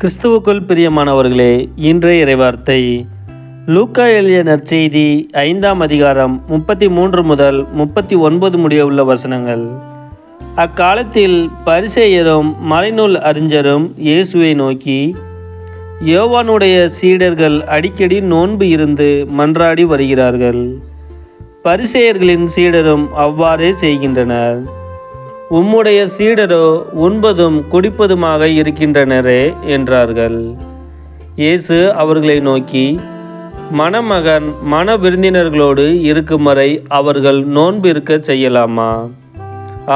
கிறிஸ்துவுக்குள் பிரியமானவர்களே, இன்றைய இறைவார்த்தை லூக்கா எழுதிய நற்செய்தி 5ஆம் அதிகாரம் 33 முதல் 39 முடிய உள்ள வசனங்கள். அக்காலத்தில் பரிசேயரும் மறைநூல் அறிஞரும் இயேசுவை நோக்கி, யோவானுடைய சீடர்கள் அடிக்கடி நோன்பு இருந்து மன்றாடி வருகிறார்கள். பரிசேயர்களின் சீடரும் அவ்வாறே செய்கின்றனர். உம்முடைய சீடரோ உண்பதும் குடிப்பதுமாக இருக்கின்றனரே என்றார்கள். இயேசு அவர்களை நோக்கி, மணமகன் மண விருந்தினர்களோடு இருக்கும் வரை அவர்கள் நோன்பு இருக்க செய்யலாமா?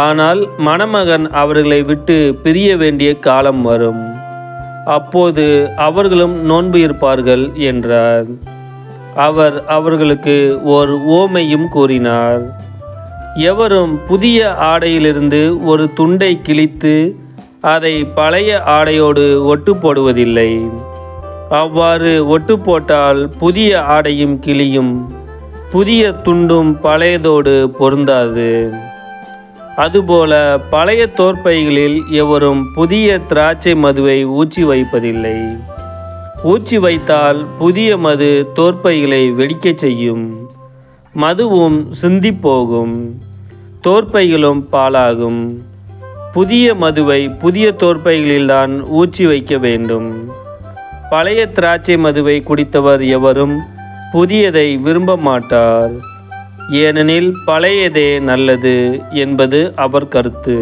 ஆனால் மணமகன் அவர்களை விட்டு பிரிய வேண்டிய காலம் வரும், அப்போது அவர்களும் நோன்பு இருப்பார்கள் என்றார். அவர் அவர்களுக்கு ஓர் உவமையும் கூறினார். எவரும் புதிய ஆடையிலிருந்து ஒரு துண்டை கிழித்து அதை பழைய ஆடையோடு ஒட்டு போடுவதில்லை. அவ்வாறு ஒட்டு போட்டால் புதிய ஆடையும் கிழியும், புதிய துண்டும் பழையதோடு பொருந்தாது. அதுபோல பழைய தோற்பைகளில் எவரும் புதிய திராட்சை மதுவை ஊற்றி வைப்பதில்லை. ஊற்றி வைத்தால் புதிய மது தோற்பைகளை வெடிக்கச் செய்யும், மதுவும் சிந்திப்போகும், தோற்பைகளும் பாழாகும். புதிய மதுவை புதிய தோற்பைகளில்தான் ஊற்றி வைக்க வேண்டும். பழைய திராட்சை மதுவை குடித்தவர் எவரும் புதியதை விரும்ப மாட்டார், ஏனெனில் பழையதே நல்லது என்பது அவர் கருத்து.